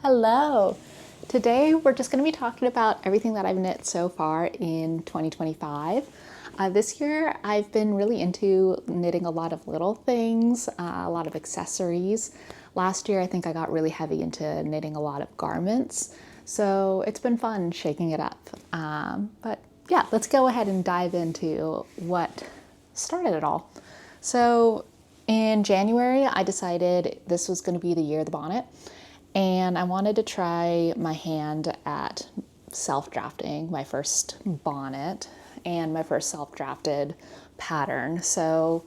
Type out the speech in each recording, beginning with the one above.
Hello! Today we're just going to be talking about everything that I've knit so far in 2025. This year I've been really into knitting a lot of little things, a lot of accessories. Last year I think I got really heavy into knitting a lot of garments, so it's been fun shaking it up. But yeah, let's go ahead and dive into what started it all. So in January I decided this was going to be the year of the bonnet. And I wanted to try my hand at self-drafting my first bonnet and my first self-drafted pattern. So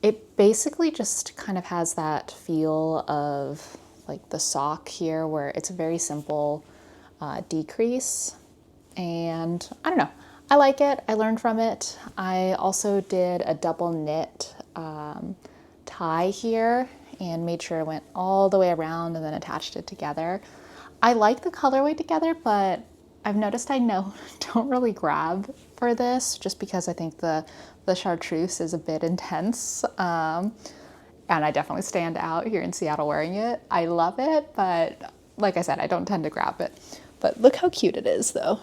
it basically just kind of has that feel of like the sock here where it's a very simple decrease. And I don't know, I like it. I learned from it. I also did a double knit tie here and made sure it went all the way around and then attached it together. I like the colorway together, but I've noticed I don't really grab for this just because I think the chartreuse is a bit intense. And I definitely stand out here in Seattle wearing it. I love it, but like I said, I don't tend to grab it. But look how cute it is though.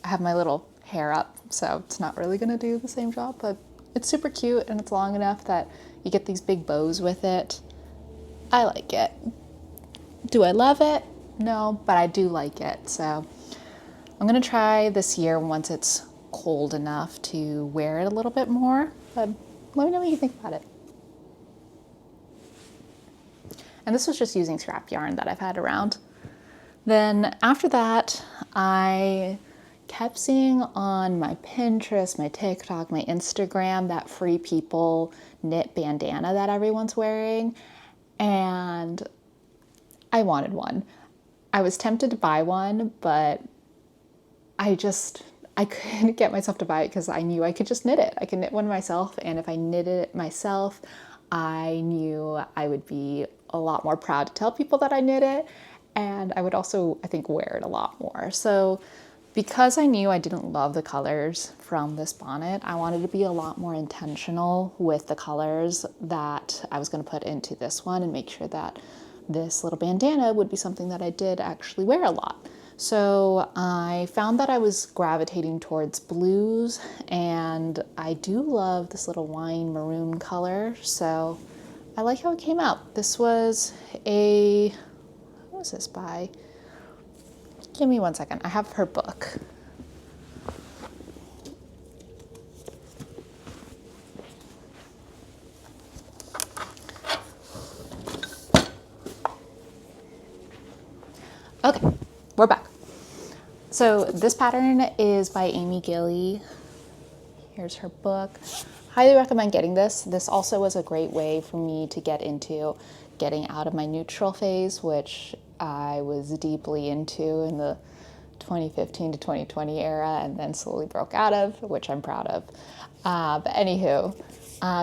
I have my little hair up, so it's not really gonna do the same job, but it's super cute and it's long enough that you get these big bows with it. I like it. Do I love it? No, but I do like it. So I'm gonna try this year once it's cold enough to wear it a little bit more, but let me know what you think about it. And this was just using scrap yarn that I've had around. Then after that, I kept seeing on my Pinterest, my TikTok, my Instagram, that Free People knit bandana that everyone's wearing. And I wanted one. I was tempted to buy one, but I couldn't get myself to buy it because I knew I could just knit it. I could knit one myself, and if I knitted it myself, I knew I would be a lot more proud to tell people that I knit it, and I would also, I think, wear it a lot more. So because I knew I didn't love the colors from this bonnet, I wanted to be a lot more intentional with the colors that I was going to put into this one and make sure that this little bandana would be something that I did actually wear a lot. So I found that I was gravitating towards blues, and I do love this little wine maroon color, so I like how it came out. This was who was this by? Give me one second. I have her book. Okay, we're back. So this pattern is by Amy Gilly. Here's her book. Highly recommend getting this. This also was a great way for me to get into getting out of my neutral phase, which I was deeply into in the 2015 to 2020 era and then slowly broke out of, which I'm proud of. But anywho,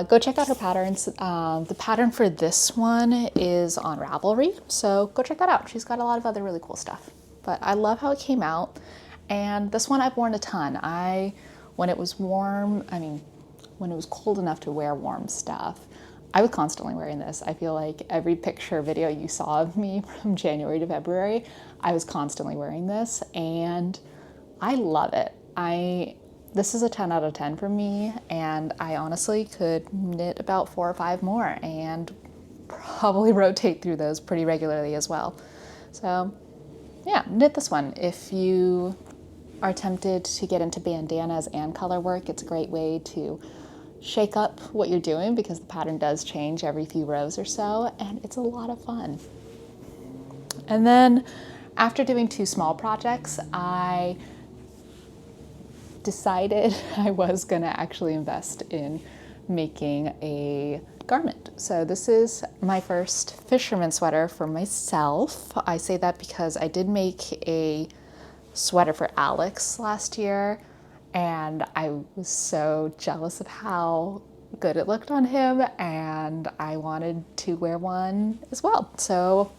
go check out her patterns. The pattern for this one is on Ravelry, so go check that out. She's got a lot of other really cool stuff. But I love how it came out. And this one I've worn a ton. When it was warm, when it was cold enough to wear warm stuff, I was constantly wearing this. I feel like every picture video you saw of me from January to February, I was constantly wearing this, and I love it. This is a 10 out of 10 for me, and I honestly could knit about 4 or 5 more and probably rotate through those pretty regularly as well. So yeah, knit this one. If you are tempted to get into bandanas and color work, it's a great way to shake up what you're doing because the pattern does change every few rows or so, and it's a lot of fun. And then after doing 2 small projects, I decided I was gonna actually invest in making a garment. So this is my first fisherman sweater for myself. I say that because I did make a sweater for Alex last year, and I was so jealous of how good it looked on him, and I wanted to wear one as well. So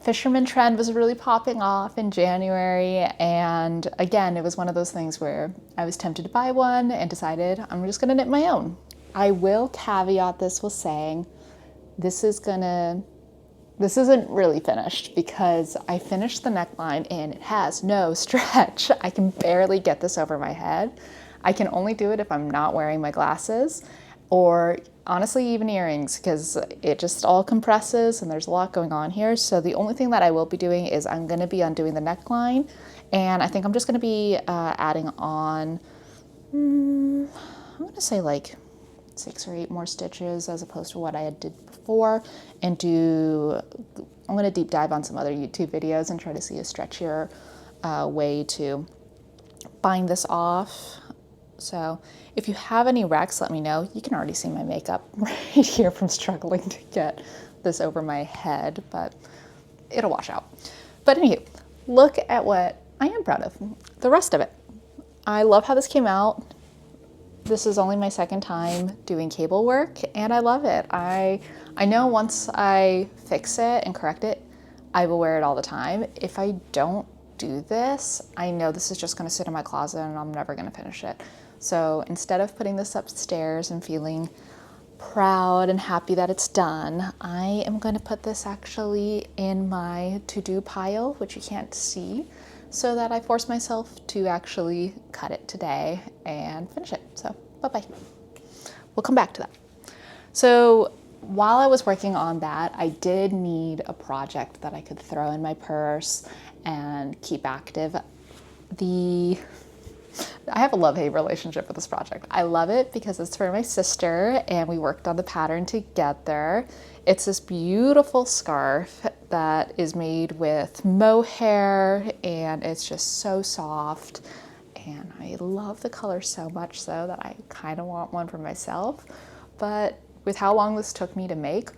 fisherman trend was really popping off in January, and again, it was one of those things where I was tempted to buy one and decided I'm just gonna knit my own. I will caveat this with saying this is gonna this isn't really finished because I finished the neckline and it has no stretch. I can barely get this over my head. I can only do it if I'm not wearing my glasses or honestly even earrings because it just all compresses and there's a lot going on here. So the only thing that I will be doing is I'm going to be undoing the neckline, and I think I'm just going to be adding on, I'm going to say like 6 or 8 more stitches as opposed to what I had did before, and I'm going to deep dive on some other YouTube videos and try to see a stretchier way to bind this off. So if you have any wrecks, let me know. You can already see my makeup right here from struggling to get this over my head, but it'll wash out. But anywho, look at what I am proud of, the rest of it. I love how this came out. This is only my second time doing cable work and I love it. I know once I fix it and correct it, I will wear it all the time. If I don't do this, I know this is just going to sit in my closet and I'm never going to finish it. So instead of putting this upstairs and feeling proud and happy that it's done, I am going to put this actually in my to-do pile, which you can't see, so that I force myself to actually cut it today and finish it. So bye-bye. We'll come back to that. So while I was working on that, I did need a project that I could throw in my purse and keep active. I have a love-hate relationship with this project. I love it because it's for my sister and we worked on the pattern together. It's this beautiful scarf that is made with mohair and it's just so soft. And I love the color so much so that I kind of want one for myself. But with how long this took me to make,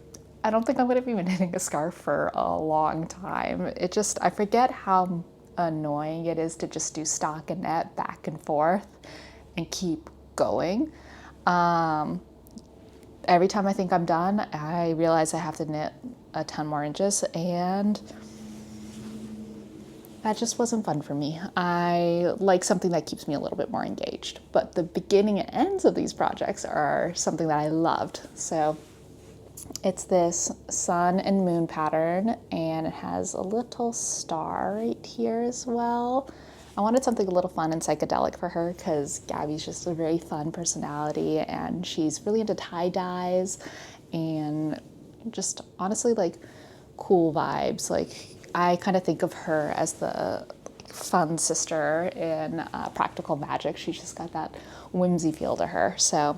I don't think I'm going to be knitting a scarf for a long time. I forget how annoying it is to just do stockinette back and forth and keep going. Every time I think I'm done, I realize I have to knit a ton more inches, and that just wasn't fun for me. I like something that keeps me a little bit more engaged, but the beginning and ends of these projects are something that I loved. So it's this sun and moon pattern, and it has a little star right here as well. I wanted something a little fun and psychedelic for her because Gabby's just a very fun personality and she's really into tie-dyes and just honestly like cool vibes. Like I kind of think of her as the fun sister in Practical Magic. She's just got that whimsy feel to her. So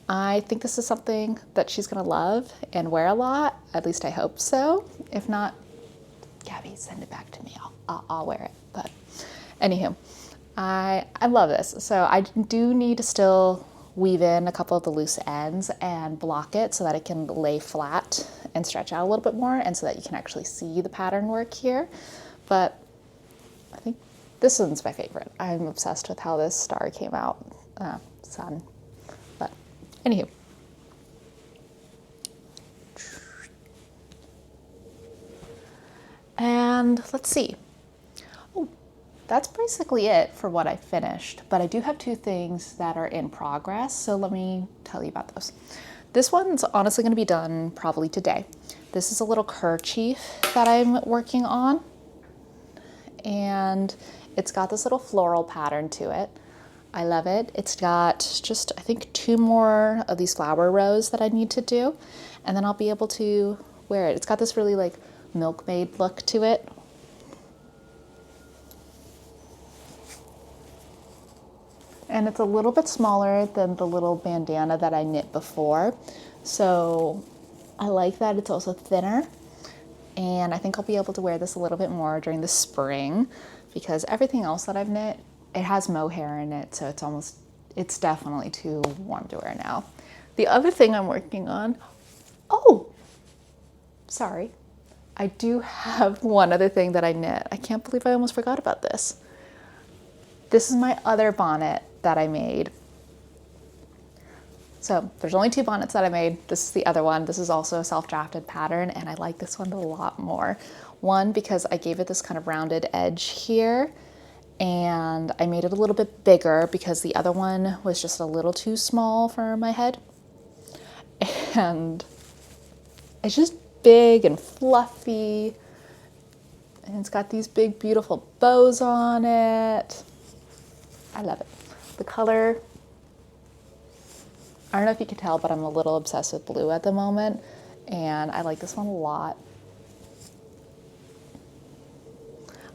I think this is something that she's gonna love and wear a lot. At least I hope so. If not, Gabby, send it back to me. I'll wear it. But anywho, I love this. So I do need to still weave in a couple of the loose ends and block it so that it can lay flat and stretch out a little bit more, and so that you can actually see the pattern work here. But I think this one's my favorite. I'm obsessed with how this star came out. Sun. But anywho. And let's see. Oh, that's basically it for what I finished, but I do have 2 things that are in progress, so let me tell you about those. This one's honestly going to be done probably today. This is a little kerchief that I'm working on, and it's got this little floral pattern to it. I love it. It's got just, I think, 2 more of these flower rows that I need to do, and then I'll be able to wear it. It's got this really like milkmaid look to it. And it's a little bit smaller than the little bandana that I knit before. So I like that it's also thinner. And I think I'll be able to wear this a little bit more during the spring because everything else that I've knit, it has mohair in it. So it's definitely too warm to wear now. The other thing I'm working on, sorry. I do have one other thing that I knit. I can't believe I almost forgot about this. This is my other bonnet that I made. So there's only 2 bonnets that I made. This is the other one. This is also a self-drafted pattern, and I like this one a lot more. One, because I gave it this kind of rounded edge here, and I made it a little bit bigger because the other one was just a little too small for my head. And it's just big and fluffy. And it's got these big, beautiful bows on it. I love it. The color, I don't know if you can tell, but I'm a little obsessed with blue at the moment. And I like this one a lot.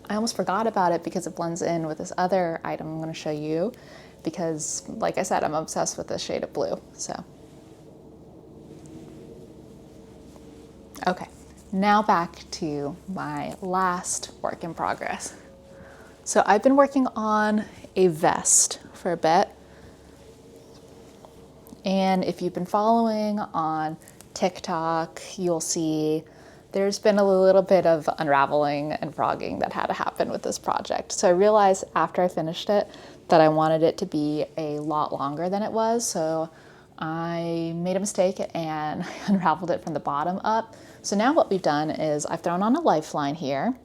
I almost forgot about it because it blends in with this other item I'm going to show you. Because, like I said, I'm obsessed with this shade of blue. So, okay. Now back to my last work in progress. So I've been working on a vest for a bit. And if you've been following on TikTok, you'll see there's been a little bit of unraveling and frogging that had to happen with this project. So I realized after I finished it that I wanted it to be a lot longer than it was. So I made a mistake and I unraveled it from the bottom up. So now what we've done is I've thrown on a lifeline here,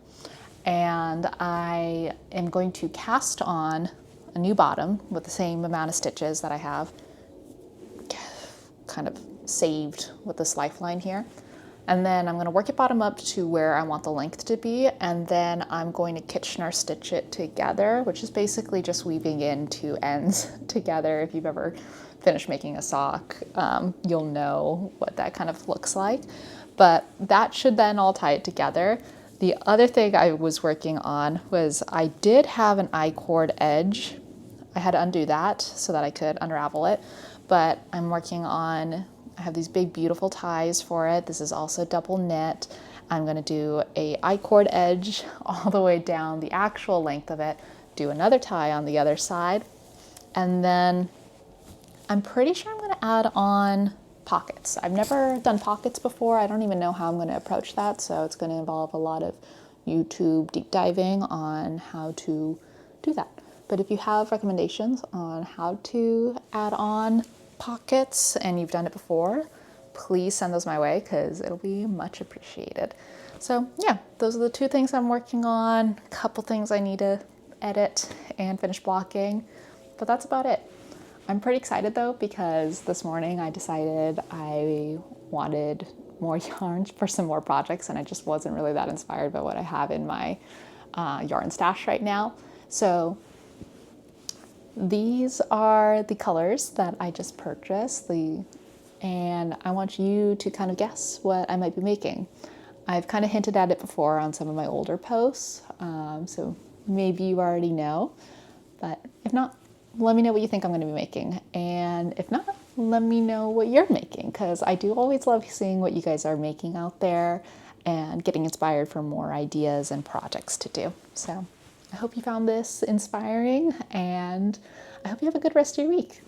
and I am going to cast on a new bottom with the same amount of stitches that I have kind of saved with this lifeline here. And then I'm going to work it bottom up to where I want the length to be, and then I'm going to Kitchener stitch it together, which is basically just weaving in two ends together. If you've ever finished making a sock, you'll know what that kind of looks like. But that should then all tie it together. The other thing I was working on was I did have an I-cord edge. I had to undo that so that I could unravel it. But I'm working on, I have these big beautiful ties for it. This is also double knit. I'm going to do a I-cord edge all the way down the actual length of it, do another tie on the other side, and then I'm pretty sure I'm going to add on pockets. I've never done pockets before. I don't even know how I'm going to approach that, so it's going to involve a lot of YouTube deep diving on how to do that. But if you have recommendations on how to add on pockets and you've done it before, please send those my way because it'll be much appreciated. So yeah, those are the two things I'm working on. A couple things I need to edit and finish blocking, but that's about it. I'm pretty excited though because this morning I decided I wanted more yarns for some more projects, and I just wasn't really that inspired by what I have in my yarn stash right now. So these are the colors that I just purchased, and I want you to kind of guess what I might be making. I've kind of hinted at it before on some of my older posts, so maybe you already know, but if not, let me know what you think I'm going to be making. And if not, let me know what you're making, because I do always love seeing what you guys are making out there and getting inspired for more ideas and projects to do. So I hope you found this inspiring, and I hope you have a good rest of your week.